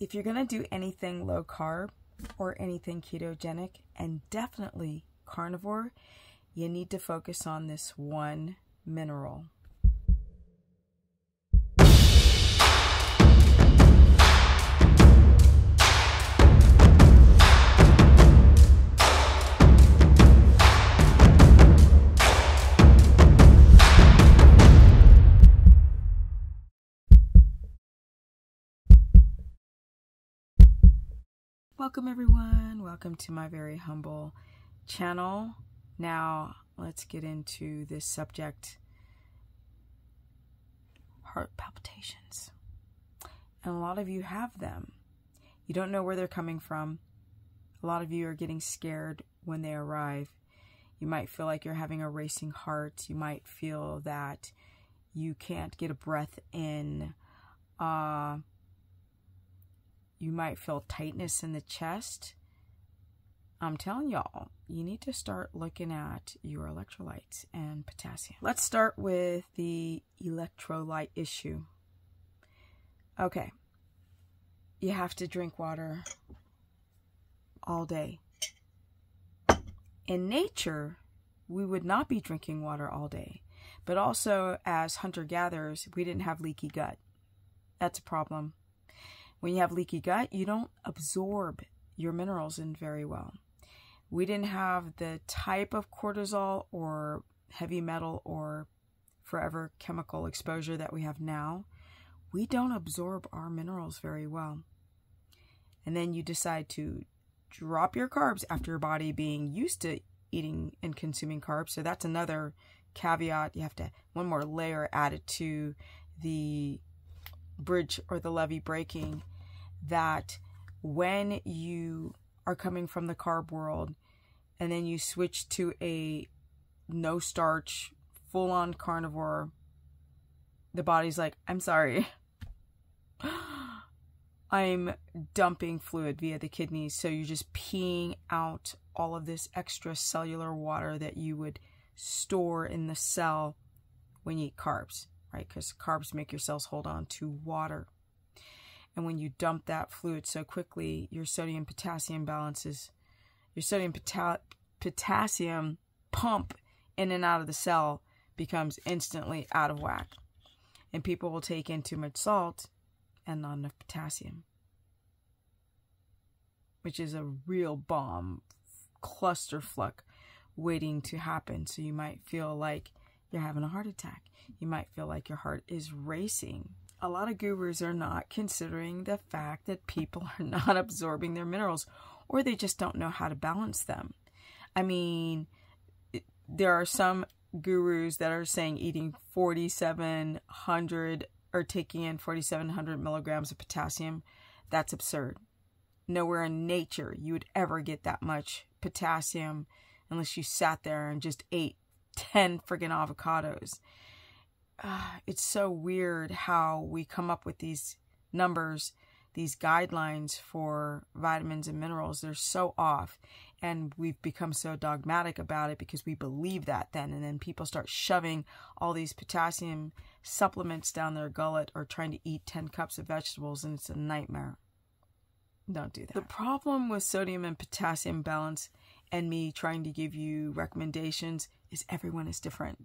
If you're going to do anything low carb or anything ketogenic, and definitely carnivore, you need to focus on this one mineral. Welcome everyone, welcome to my very humble channel. Now let's get into this subject, heart palpitations. And a lot of you have them. You don't know where they're coming from. A lot of you are getting scared when they arrive. You might feel like you're having a racing heart. You might feel that you can't get a breath in. You might feel tightness in the chest. I'm telling y'all, you need to start looking at your electrolytes and potassium. Let's start with the electrolyte issue. Okay, you have to drink water all day. In nature, we would not be drinking water all day. But also, as hunter-gatherers, we didn't have leaky gut. That's a problem. When you have leaky gut, you don't absorb your minerals in very well. We didn't have the type of cortisol or heavy metal or forever chemical exposure that we have now. We don't absorb our minerals very well. And then you decide to drop your carbs after your body being used to eating and consuming carbs. So that's another caveat. You have to, one more layer added to the bridge or the levee breaking, that when you are coming from the carb world and then you switch to a no starch, full on carnivore, the body's like, I'm sorry, I'm dumping fluid via the kidneys. So you're just peeing out all of this extra cellular water that you would store in the cell when you eat carbs, right? Because carbs make your cells hold on to water. And when you dump that fluid so quickly, your sodium potassium balances, your sodium potassium pump in and out of the cell becomes instantly out of whack. And people will take in too much salt and not enough potassium, which is a real bomb clusterfuck waiting to happen. So you might feel like you're having a heart attack. You might feel like your heart is racing. A lot of gurus are not considering the fact that people are not absorbing their minerals, or they just don't know how to balance them. I mean, there are some gurus that are saying eating 4,700 or taking in 4,700 milligrams of potassium. That's absurd. Nowhere in nature you would ever get that much potassium unless you sat there and just ate 10 friggin' avocados. It's so weird how we come up with these numbers, these guidelines for vitamins and minerals. They're so off, and we've become so dogmatic about it because we believe that then, and then people start shoving all these potassium supplements down their gullet or trying to eat 10 cups of vegetables, and it's a nightmare. Don't do that. The problem with sodium and potassium balance and me trying to give you recommendations is everyone is different.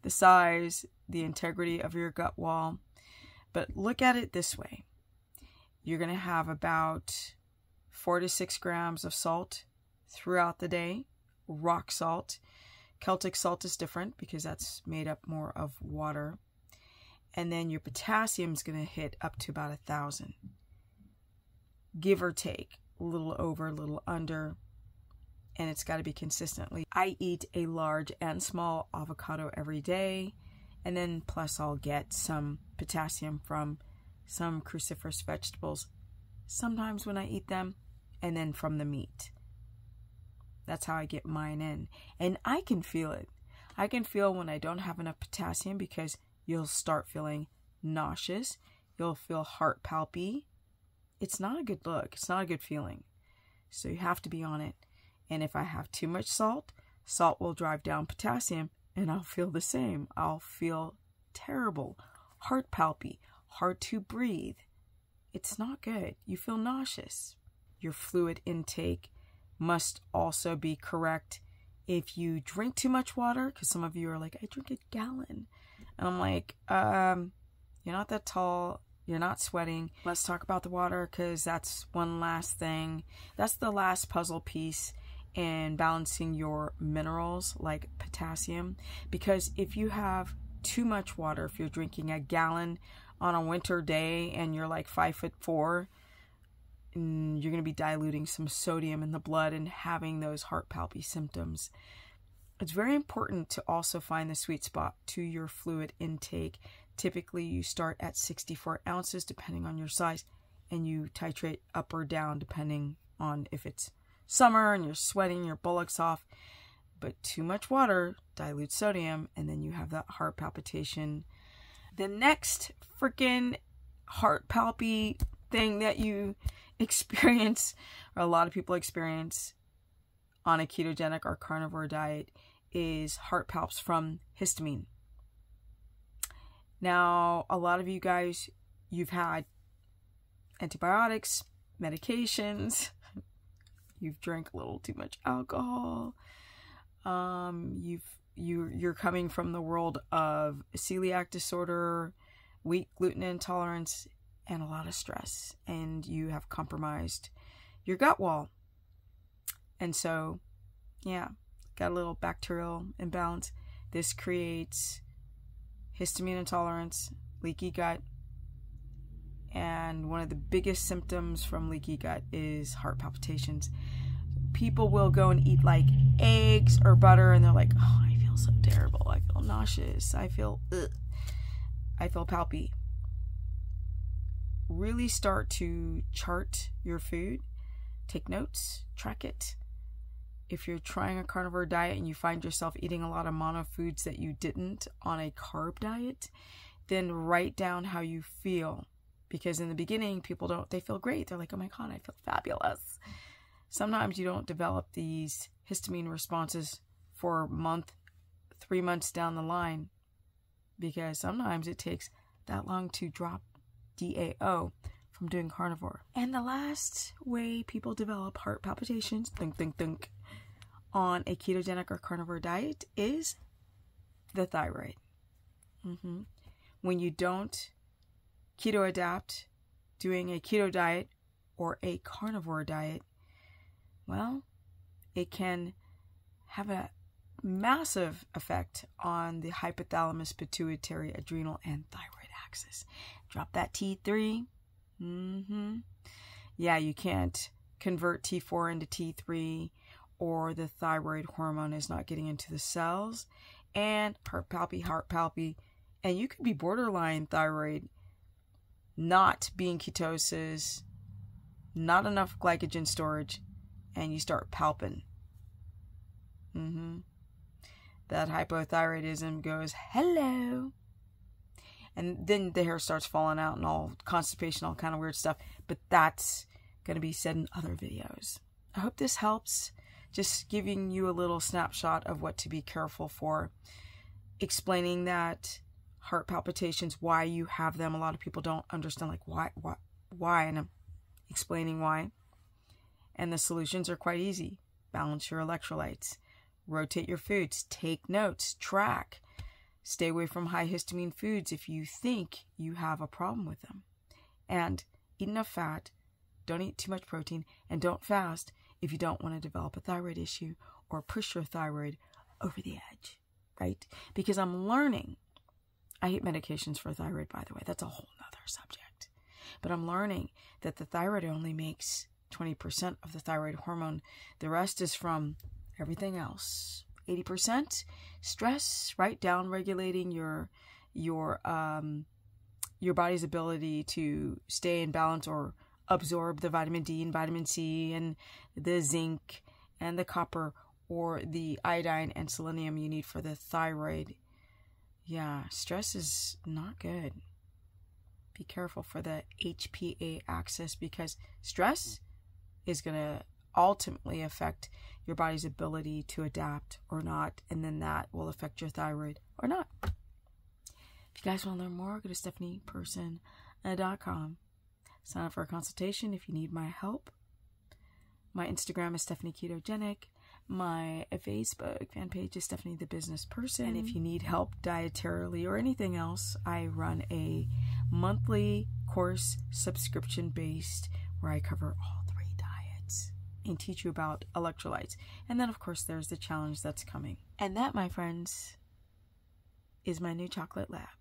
The size, the integrity of your gut wall. But look at it this way. You're going to have about 4 to 6 grams of salt throughout the day. Rock salt. Celtic salt is different because that's made up more of water. And then your potassium is going to hit up to about 1,000. Give or take. A little over, a little under. And it's got to be consistently. I eat a large and small avocado every day. And then plus I'll get some potassium from some cruciferous vegetables. Sometimes when I eat them. And then from the meat. That's how I get mine in. And I can feel it. I can feel when I don't have enough potassium because you'll start feeling nauseous. You'll feel heart palpy. It's not a good look. It's not a good feeling. So you have to be on it. And if I have too much salt, salt will drive down potassium and I'll feel the same. I'll feel terrible, heart palpy, hard to breathe. it's not good. You feel nauseous. Your fluid intake must also be correct. If you drink too much water, because some of you are like, I drink a gallon. And I'm like, you're not that tall. You're not sweating. Let's talk about the water, because that's one last thing. That's the last puzzle piece in balancing your minerals like potassium. Because if you have too much water, if you're drinking a gallon on a winter day and you're like 5'4", you're going to be diluting some sodium in the blood and having those heart palpy symptoms. It's very important to also find the sweet spot to your fluid intake. Typically, you start at 64 ounces, depending on your size, and you titrate up or down depending on if it's summer and you're sweating your bullocks off. But too much water dilutes sodium, and then you have that heart palpitation. The next freaking heart palpy thing that you experience, or a lot of people experience on a ketogenic or carnivore diet, is heart palps from histamine. Now, a lot of you guys, you've had antibiotics, medications, you've drank a little too much alcohol, you're coming from the world of celiac disorder, wheat gluten intolerance, and a lot of stress, and you have compromised your gut wall. And so, yeah, got a little bacterial imbalance. This creates histamine intolerance, leaky gut, and one of the biggest symptoms from leaky gut is heart palpitations. People will go and eat like eggs or butter, and they're like, oh, I feel so terrible. I feel nauseous. I feel palpy. Really start to chart your food, take notes, track it. If you're trying a carnivore diet and you find yourself eating a lot of mono foods that you didn't on a carb diet, then write down how you feel. Because in the beginning, they feel great. They're like, oh my God, I feel fabulous. Sometimes you don't develop these histamine responses for a month, 3 months down the line, because sometimes it takes that long to drop DAO from doing carnivore. And the last way people develop heart palpitations, on a ketogenic or carnivore diet is the thyroid. When you don't keto adapt, doing a keto diet or a carnivore diet, well, it can have a massive effect on the hypothalamus, pituitary, adrenal, and thyroid axis. Drop that T3. Yeah, you can't convert T4 into T3, or the thyroid hormone is not getting into the cells, and heart palpy, and you could be borderline thyroid, not being ketosis, not enough glycogen storage, and you start palping. That hypothyroidism goes, hello. And then the hair starts falling out and all constipation, all kind of weird stuff. But that's going to be said in other videos. I hope this helps. Just giving you a little snapshot of what to be careful for. Explaining that heart palpitations, why you have them. A lot of people don't understand, like, why, and I'm explaining why. And the solutions are quite easy. Balance your electrolytes. Rotate your foods. Take notes. Track. Stay away from high histamine foods if you think you have a problem with them. And eat enough fat. Don't eat too much protein. And don't fast if you don't want to develop a thyroid issue or push your thyroid over the edge, right? Because I'm learning. I hate medications for thyroid, by the way. That's a whole nother subject. But I'm learning that the thyroid only makes 20% of the thyroid hormone. The rest is from everything else. 80% stress, right? Down regulating your body's ability to stay in balance or absorb the vitamin D and vitamin C and the zinc and the copper or the iodine and selenium you need for the thyroid. Yeah, stress is not good. Be careful for the HPA axis, because stress is going to ultimately affect your body's ability to adapt or not, and then that will affect your thyroid or not. If you guys want to learn more, go to stephanieperson.com. Sign up for a consultation if you need my help. My Instagram is Stephanie Ketogenic. My Facebook fan page is Stephanie the Business Person. And if you need help dietarily or anything else, I run a monthly course subscription based where I cover all 3 diets and teach you about electrolytes. And then of course there's the challenge that's coming. And that, my friends, is my new chocolate lab.